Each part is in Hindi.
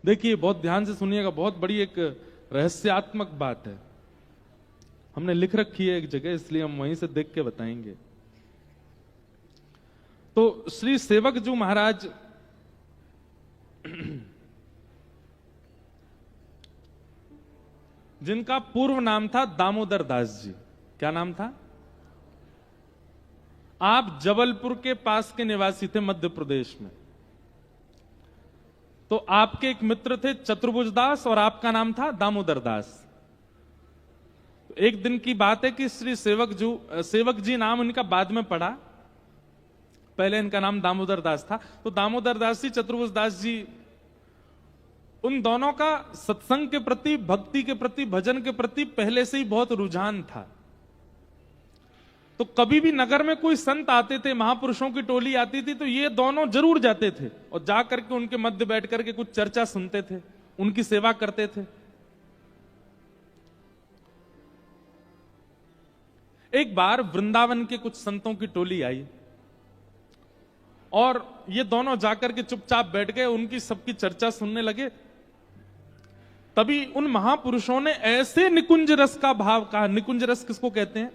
देखिए बहुत ध्यान से सुनिएगा, बहुत बड़ी एक रहस्यात्मक बात है, हमने लिख रखी है एक जगह, इसलिए हम वहीं से देख के बताएंगे। तो श्री सेवकजू महाराज जिनका पूर्व नाम था दामोदर दास जी। क्या नाम था? आप जबलपुर के पास के निवासी थे मध्य प्रदेश में। तो आपके एक मित्र थे चतुर्भुज दास और आपका नाम था दामोदर दास। तो एक दिन की बात है कि श्री सेवक जी नाम इनका बाद में पड़ा, पहले इनका नाम दामोदर दास था। तो दामोदर दास जी, चतुर्भुज दास जी, उन दोनों का सत्संग के प्रति, भक्ति के प्रति, भजन के प्रति पहले से ही बहुत रुझान था। तो कभी भी नगर में कोई संत आते थे, महापुरुषों की टोली आती थी, तो ये दोनों जरूर जाते थे और जाकर के उनके मध्य बैठ करके कुछ चर्चा सुनते थे, उनकी सेवा करते थे। एक बार वृंदावन के कुछ संतों की टोली आई और ये दोनों जाकर के चुपचाप बैठ गए, उनकी सबकी चर्चा सुनने लगे। तभी उन महापुरुषों ने ऐसे निकुंज रस का भाव कहा। निकुंज रस किसको कहते हैं?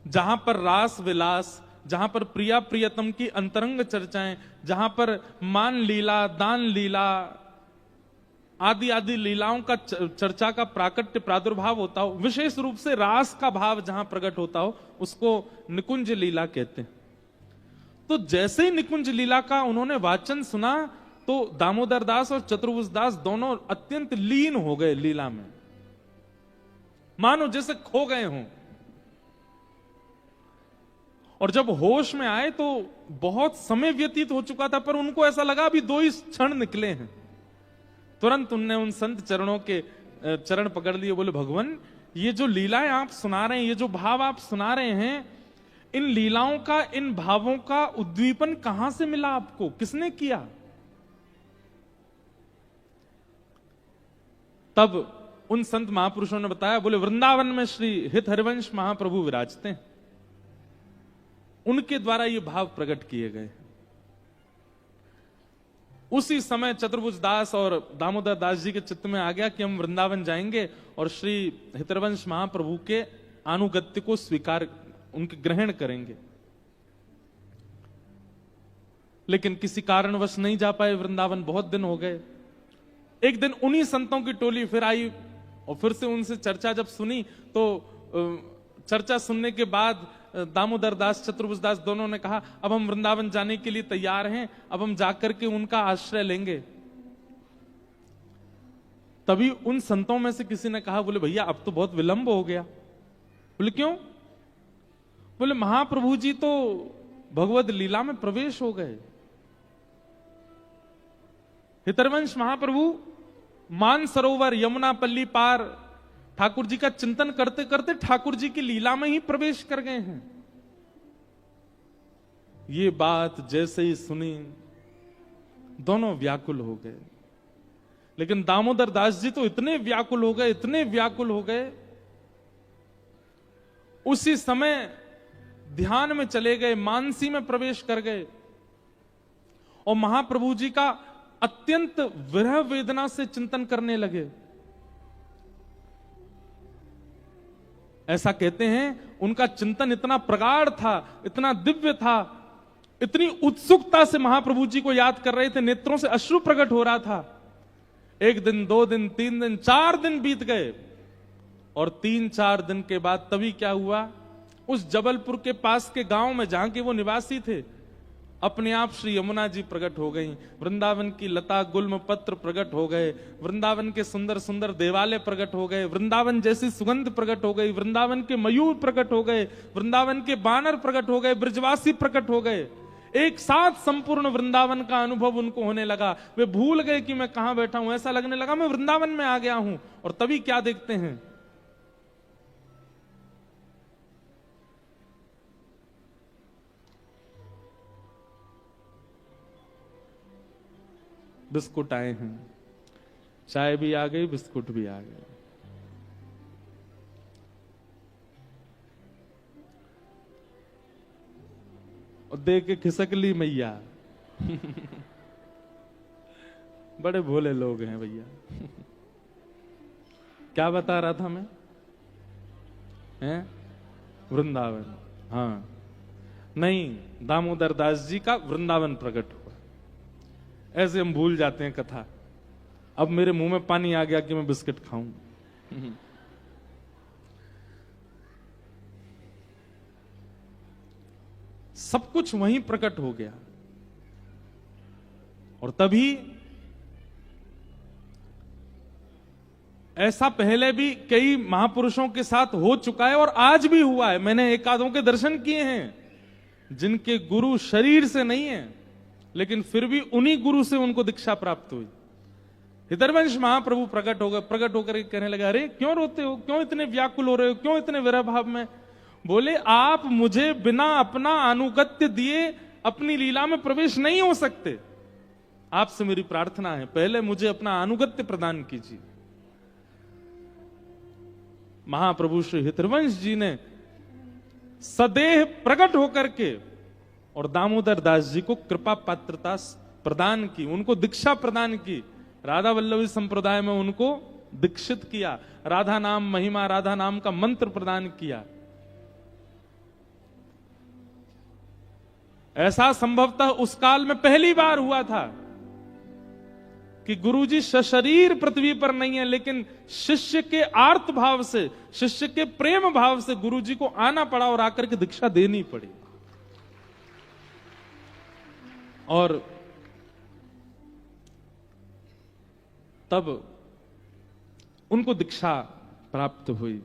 जहां पर रास विलास, जहां पर प्रिया प्रियतम की अंतरंग चर्चाएं, जहां पर मान लीला, दान लीला आदि आदि लीलाओं का चर्चा का प्राकट्य प्रादुर्भाव होता हो, विशेष रूप से रास का भाव जहां प्रकट होता हो, उसको निकुंज लीला कहते हैं। तो जैसे ही निकुंज लीला का उन्होंने वाचन सुना तो दामोदर दास और चतुर्भुज दास दोनों अत्यंत लीन हो गए लीला में, मानो जैसे खो गए हों। और जब होश में आए तो बहुत समय व्यतीत हो चुका था, पर उनको ऐसा लगा अभी 2 ही क्षण निकले हैं। तुरंत उनने उन संत चरणों के चरण पकड़ लिए, बोले भगवान ये जो लीलाएं आप सुना रहे हैं, ये जो भाव आप सुना रहे हैं, इन लीलाओं का, इन भावों का उद्दीपन कहां से मिला आपको, किसने किया? तब उन संत महापुरुषों ने बताया, बोले वृंदावन में श्री हित हरिवंश महाप्रभु विराजते हैं, उनके द्वारा ये भाव प्रकट किए गए। उसी समय चतुर्भुज दास और दामोदर दास जी के चित्त में आ गया कि हम वृंदावन जाएंगे और श्री हितरवंश महाप्रभु के अनुगत्य को स्वीकार, उनके ग्रहण करेंगे। लेकिन किसी कारणवश नहीं जा पाए वृंदावन, बहुत दिन हो गए। एक दिन उन्हीं संतों की टोली फिर आई और फिर से उनसे चर्चा जब सुनी तो चर्चा सुनने के बाद दामोदर दास, चतुर्भुज दास दोनों ने कहा अब हम वृंदावन जाने के लिए तैयार हैं, अब हम जाकर के उनका आश्रय लेंगे। तभी उन संतों में से किसी ने कहा, बोले भैया अब तो बहुत विलंब हो गया। बोले क्यों? बोले महाप्रभु जी तो भगवद लीला में प्रवेश हो गए। हितरवंश महाप्रभु मान सरोवर, यमुना पल्ली पार ठाकुर जी का चिंतन करते करते ठाकुर जी की लीला में ही प्रवेश कर गए हैं। ये बात जैसे ही सुनी दोनों व्याकुल हो गए। लेकिन दामोदर दास जी तो इतने व्याकुल हो गए, इतने व्याकुल हो गए, उसी समय ध्यान में चले गए, मानसी में प्रवेश कर गए और महाप्रभु जी का अत्यंत विरह वेदना से चिंतन करने लगे। ऐसा कहते हैं उनका चिंतन इतना प्रगाढ़ था, इतना दिव्य था, इतनी उत्सुकता से महाप्रभु जी को याद कर रहे थे, नेत्रों से अश्रु प्रकट हो रहा था। 1 दिन, 2 दिन, 3 दिन, 4 दिन बीत गए और 3-4 दिन के बाद तभी क्या हुआ, उस जबलपुर के पास के गांव में जहां के वो निवासी थे, अपने आप श्री यमुना जी प्रकट हो गई, वृंदावन की लता गुल्म पत्र प्रकट हो गए, वृंदावन के सुंदर सुंदर देवालय प्रकट हो गए, वृंदावन जैसी सुगंध प्रकट हो गई, वृंदावन के मयूर प्रकट हो गए, वृंदावन के बानर प्रकट हो गए, ब्रजवासी प्रकट हो गए। एक साथ संपूर्ण वृंदावन का अनुभव उनको होने लगा। वे भूल गए कि मैं कहां बैठा हूं, ऐसा लगने लगा मैं वृंदावन में आ गया हूं। और तभी क्या देखते हैं, बिस्कुट आए हैं, चाय भी आ गई, बिस्कुट भी आ गए। और दे के खिसक ली मैया। बड़े भोले लोग हैं भैया। क्या बता रहा था मैं? हैं? वृंदावन। हाँ, नहीं, दामोदर दास जी का वृंदावन प्रकट हुआ। ऐसे हम भूल जाते हैं कथा। अब मेरे मुंह में पानी आ गया कि मैं बिस्किट खाऊं। सब कुछ वहीं प्रकट हो गया। और तभी ऐसा पहले भी कई महापुरुषों के साथ हो चुका है और आज भी हुआ है। मैंने एकादों के दर्शन किए हैं जिनके गुरु शरीर से नहीं है, लेकिन फिर भी उन्हीं गुरु से उनको दीक्षा प्राप्त हुई। हितरवंश महाप्रभु प्रकट होकर कहने लगे, अरे क्यों रोते हो, क्यों इतने व्याकुल हो रहे हो, क्यों इतने विरह भाव में? बोले, आप मुझे बिना अपना अनुगत्य दिए अपनी लीला में प्रवेश नहीं हो सकते। आपसे मेरी प्रार्थना है, पहले मुझे अपना अनुगत्य प्रदान कीजिए। महाप्रभु श्री हितरवंश जी ने सदेह प्रकट होकर के और दामोदर दास जी को कृपा पात्रता प्रदान की, उनको दीक्षा प्रदान की। राधा वल्लभी संप्रदाय में उनको दीक्षित किया, राधा नाम महिमा, राधा नाम का मंत्र प्रदान किया। ऐसा संभवतः उस काल में पहली बार हुआ था कि गुरुजी सशरीर पृथ्वी पर नहीं है, लेकिन शिष्य के आर्त भाव से, शिष्य के प्रेम भाव से गुरुजी को आना पड़ा और आकर के दीक्षा देनी पड़ी। और तब उनको दीक्षा प्राप्त हुई।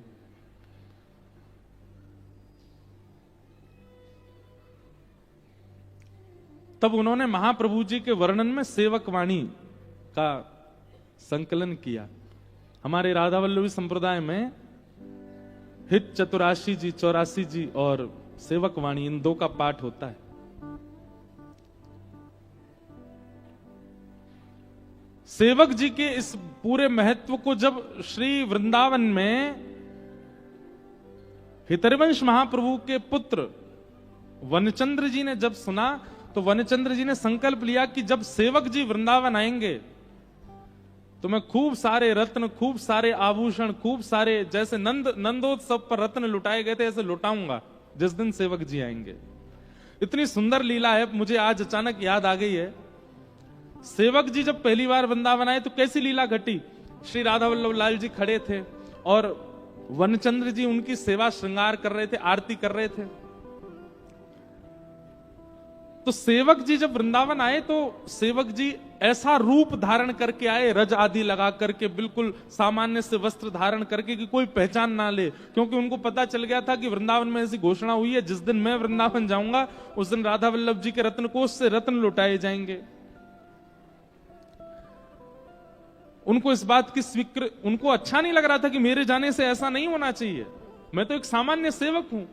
तब उन्होंने महाप्रभु जी के वर्णन में सेवक वाणी का संकलन किया। हमारे राधा वल्लभी संप्रदाय में हित चतुराशी जी, 84 जी और सेवक वाणी, इन दो का पाठ होता है। सेवक जी के इस पूरे महत्व को जब श्री वृंदावन में हितरवंश महाप्रभु के पुत्र वनचंद्र जी ने जब सुना, तो वनचंद्र जी ने संकल्प लिया कि जब सेवक जी वृंदावन आएंगे तो मैं खूब सारे रत्न, खूब सारे आभूषण, खूब सारे, जैसे नंदोत्सव पर रत्न लुटाए गए थे, ऐसे लुटाऊंगा जिस दिन सेवक जी आएंगे। इतनी सुंदर लीला है, मुझे आज अचानक याद आ गई है। सेवक जी जब पहली बार वृंदावन आए तो कैसी लीला घटी। श्री राधा वल्लभ लाल जी खड़े थे और वनचंद्र जी उनकी सेवा श्रृंगार कर रहे थे, आरती कर रहे थे। तो सेवक जी जब वृंदावन आए तो सेवक जी ऐसा रूप धारण करके आए, रज आदि लगा करके, बिल्कुल सामान्य से वस्त्र धारण करके कि कोई पहचान ना ले, क्योंकि उनको पता चल गया था कि वृंदावन में ऐसी घोषणा हुई है, जिस दिन मैं वृंदावन जाऊंगा उस दिन राधा वल्लभ जी के रत्न कोष से रत्न लुटाए जाएंगे। उनको इस बात की उनको अच्छा नहीं लग रहा था कि मेरे जाने से ऐसा नहीं होना चाहिए, मैं तो एक सामान्य सेवक हूं।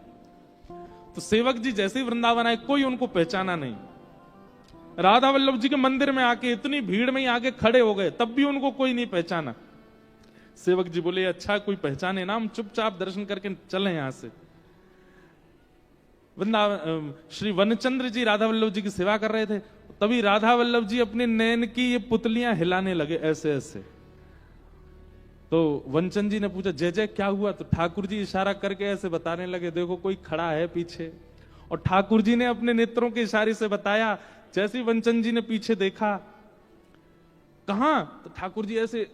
तो सेवक जी जैसे ही वृंदावन आए, कोई उनको पहचाना नहीं। राधा वल्लभ जी के मंदिर में आके इतनी भीड़ में ही आके खड़े हो गए, तब भी उनको कोई नहीं पहचाना। सेवक जी बोले, अच्छा कोई पहचाने ना, हम चुपचाप दर्शन करके चले यहां से। वृंदावन श्री वनचंद्र जी राधा वल्लभ जी की सेवा कर रहे थे, तभी राधा वल्लभ जी अपने नैन की ये पुतलियां हिलाने लगे ऐसे ऐसे। तो वनचंद जी ने पूछा, जय जय क्या हुआ? तो ठाकुर जी इशारा करके ऐसे बताने लगे, देखो कोई खड़ा है पीछे। और ठाकुर जी ने अपने नेत्रों के इशारे से बताया। जैसे ही वनचंद जी ने पीछे देखा, कहां? तो ठाकुर जी ऐसे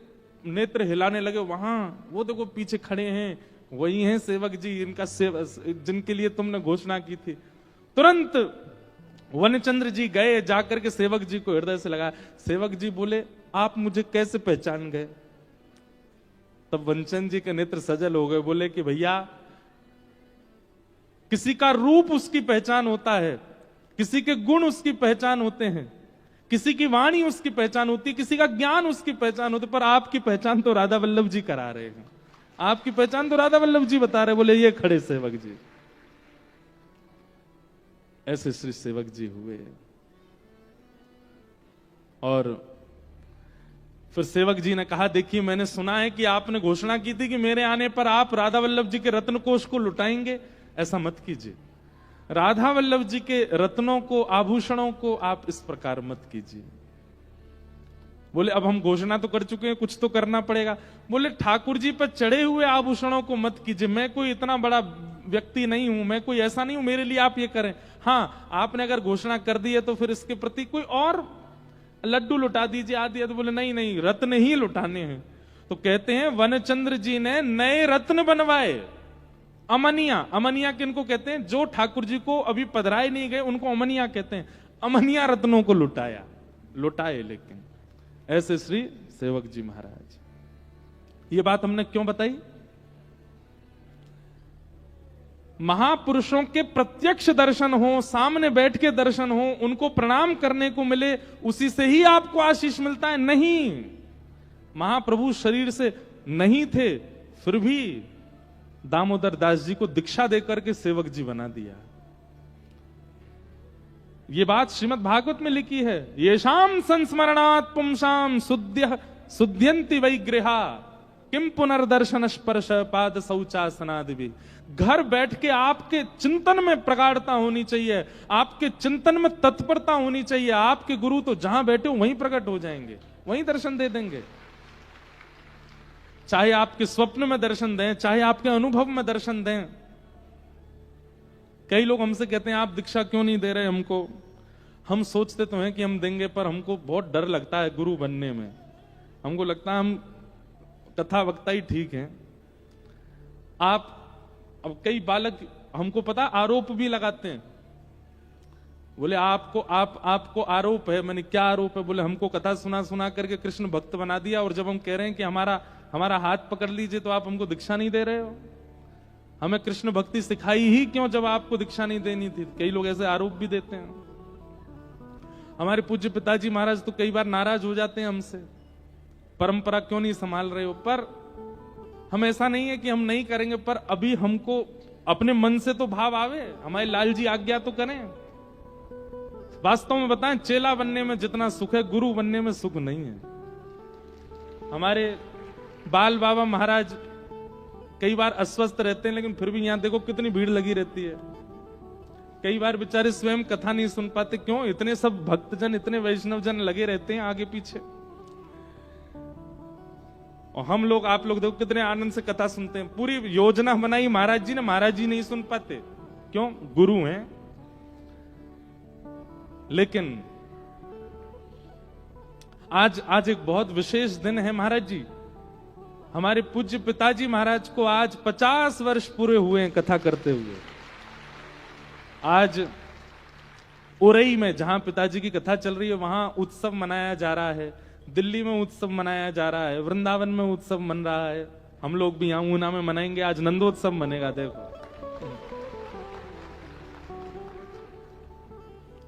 नेत्र हिलाने लगे, वहां वो देखो पीछे खड़े हैं, वही हैं सेवक जी, इनका जिनके लिए तुमने घोषणा की थी। तुरंत वनचंद्र जी गए, जाकर के सेवक जी को हृदय से लगा। सेवक जी बोले, आप मुझे कैसे पहचान गए? तब वनचंद जी के नेत्र सजल हो गए, बोले कि भैया, किसी का रूप उसकी पहचान होता है, किसी के गुण उसकी पहचान होते हैं, किसी की वाणी उसकी पहचान होती है, किसी का ज्ञान उसकी पहचान होती है, पर आपकी पहचान तो राधा वल्लभ जी करा रहे हैं, आपकी पहचान तो राधा वल्लभ जी बता रहे। बोले ये खड़े सेवक जी। ऐसे श्री सेवक जी हुए। और फिर सेवक जी ने कहा, देखिए मैंने सुना है कि आपने घोषणा की थी कि मेरे आने पर आप राधा वल्लभ जी के रत्न कोष को लुटाएंगे। ऐसा मत कीजिए, राधा वल्लभ जी के रत्नों को, आभूषणों को आप इस प्रकार मत कीजिए। बोले अब हम घोषणा तो कर चुके हैं, कुछ तो करना पड़ेगा। बोले ठाकुर जी पर चढ़े हुए आभूषणों को मत कीजिए, मैं कोई इतना बड़ा व्यक्ति नहीं हूं, मैं कोई ऐसा नहीं हूं मेरे लिए आप ये करें। हाँ, आपने अगर घोषणा कर दी है तो फिर इसके प्रति कोई और लड्डू लुटा दीजिए आदि। तो बोले नहीं नहीं, रत्न ही लुटाने हैं। तो कहते हैं वनचंद्र जी ने नए रत्न बनवाए, अमनिया। अमनिया किनको कहते हैं? जो ठाकुर जी को अभी पधराए नहीं गए उनको अमनिया कहते हैं। अमनिया रत्नों को लुटाए। लेकिन ऐसे श्री सेवक जी महाराज। ये बात हमने क्यों बताई? महापुरुषों के प्रत्यक्ष दर्शन हो, सामने बैठ के दर्शन हो, उनको प्रणाम करने को मिले, उसी से ही आपको आशीष मिलता है। नहीं, महाप्रभु शरीर से नहीं थे, फिर भी दामोदर दास जी को दीक्षा देकर के सेवक जी बना दिया। ये बात श्रीमद् भागवत में लिखी है। येषाम संस्मरणात् पुंसाम शुद्ध्यन्ति वैगृहा किम पुनर्दर्शन स्पर्श पाद शौचासनादि भी। घर बैठ के आपके चिंतन में प्रगाढ़ता होनी चाहिए, आपके चिंतन में तत्परता होनी चाहिए। आपके गुरु तो जहां बैठे हो वहीं प्रकट हो जाएंगे, वहीं दर्शन दे देंगे। चाहे आपके स्वप्न में दर्शन दें, चाहे आपके अनुभव में दर्शन दें। कई लोग हमसे कहते हैं आप दीक्षा क्यों नहीं दे रहे हमको? हम सोचते तो हैं कि हम देंगे, पर हमको बहुत डर लगता है गुरु बनने में। हमको लगता है हम कथा वक्ता ही ठीक है। अब कई बालक हमको पता आरोप भी लगाते हैं। बोले आपको आरोप है। मैंने क्या आरोप है? बोले हमको कथा सुना करके कृष्ण भक्त बना दिया, और जब हम कह रहे हैं कि हमारा हाथ पकड़ लीजिए तो आप हमको दीक्षा नहीं दे रहे हो। हमें कृष्ण भक्ति सिखाई ही क्यों जब आपको दीक्षा नहीं देनी थी? कई लोग ऐसे आरोप भी देते हैं। हमारे पूज्य पिताजी महाराज तो कई बार नाराज हो जाते हैं हमसे, परंपरा क्यों नहीं संभाल रहे हो। पर हम ऐसा नहीं है कि हम नहीं करेंगे, पर अभी हमको अपने मन से तो भाव आवे, हमारे लाल जी आज्ञा तो करें। वास्तव में बताएं, चेला बनने में जितना सुख है गुरु बनने में सुख नहीं है। हमारे बाल बाबा महाराज कई बार अस्वस्थ रहते हैं, लेकिन फिर भी यहां देखो कितनी भीड़ लगी रहती है। कई बार बेचारे स्वयं कथा नहीं सुन पाते। क्यों? इतने सब भक्तजन, इतने वैष्णव जन लगे रहते हैं आगे पीछे। और हम लोग, आप लोग देखो कितने आनंद से कथा सुनते हैं। पूरी योजना बनाई महाराज जी ने, महाराज जी नहीं सुन पाते। क्यों? गुरु हैं। लेकिन आज एक बहुत विशेष दिन है महाराज जी। हमारे पूज्य पिताजी महाराज को आज 50 वर्ष पूरे हुए हैं कथा करते हुए। आज उरई में जहां पिताजी की कथा चल रही है वहां उत्सव मनाया जा रहा है। दिल्ली में उत्सव मनाया जा रहा है, वृंदावन में उत्सव मन रहा है। हम लोग भी यहां ऊना में मनाएंगे, आज नंदोत्सव मनेगा। देखो,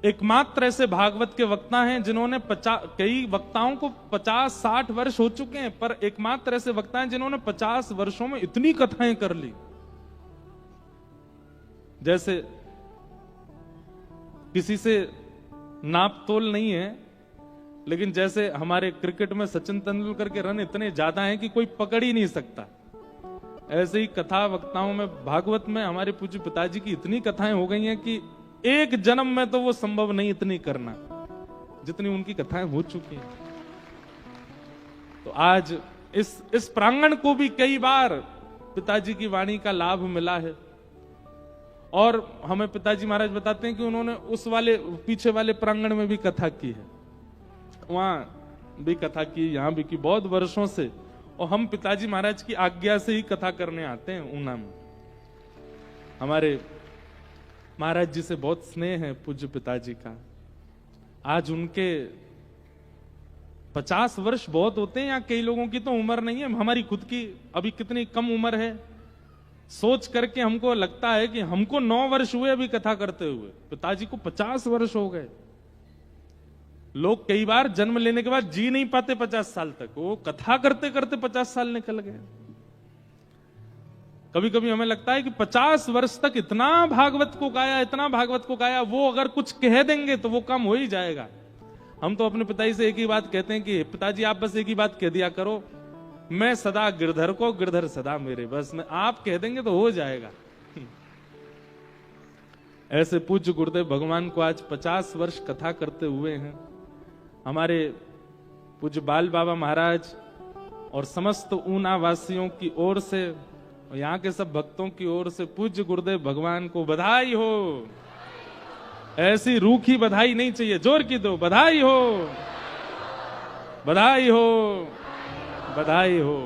एकमात्र ऐसे भागवत के वक्ता हैं जिन्होंने कई वक्ताओं को 50-60 वर्ष हो चुके हैं, पर एकमात्र ऐसे वक्ता हैं जिन्होंने 50 वर्षों में इतनी कथाएं कर ली। जैसे किसी से नाप तोल नहीं है, लेकिन जैसे हमारे क्रिकेट में सचिन तेंदुलकर के रन इतने ज्यादा हैं कि कोई पकड़ ही नहीं सकता, ऐसे ही कथा वक्ताओं में, भागवत में हमारे पूज्य पिताजी की इतनी कथाएं हो गई हैं कि एक जन्म में तो वो संभव नहीं इतनी करना जितनी उनकी कथाएं हो चुकी हैं। तो आज इस प्रांगण को भी कई बार पिताजी की वाणी का लाभ मिला है। और हमें पिताजी महाराज बताते हैं कि उन्होंने उस वाले पीछे वाले प्रांगण में भी कथा की है, वहां भी कथा की, यहां भी की, बहुत वर्षों से। और हम पिताजी महाराज की आज्ञा से ही कथा करने आते हैं ऊना में। हमारे महाराज जी से बहुत स्नेह है पूज्य पिताजी का। आज उनके 50 वर्ष बहुत होते हैं। यहाँ कई लोगों की तो उम्र नहीं है, हमारी खुद की अभी कितनी कम उम्र है। सोच करके हमको लगता है कि हमको 9 वर्ष हुए अभी कथा करते हुए, पिताजी को 50 वर्ष हो गए। लोग कई बार जन्म लेने के बाद जी नहीं पाते 50 साल तक, वो कथा करते करते 50 साल निकल गए। कभी कभी हमें लगता है कि 50 वर्ष तक इतना भागवत को गाया, इतना भागवत को गाया, वो अगर कुछ कह देंगे तो वो काम हो ही जाएगा। हम तो अपने पिताजी से एक ही बात कहते हैं कि पिताजी आप बस एक ही बात कह दिया करो, मैं सदा गिरधर को, गिरधर सदा मेरे, बस मैं आप कह देंगे तो हो जाएगा। ऐसे पूज्य गुरुदेव भगवान को आज 50 वर्ष कथा करते हुए हैं। हमारे पूज्य बाल बाबा महाराज और समस्त ऊना वासियों की ओर से और यहाँ के सब भक्तों की ओर से पूज्य गुरुदेव भगवान को बधाई हो। ऐसी रूखी बधाई नहीं चाहिए, जोर की दो, बधाई हो, बधाई हो, बधाई हो।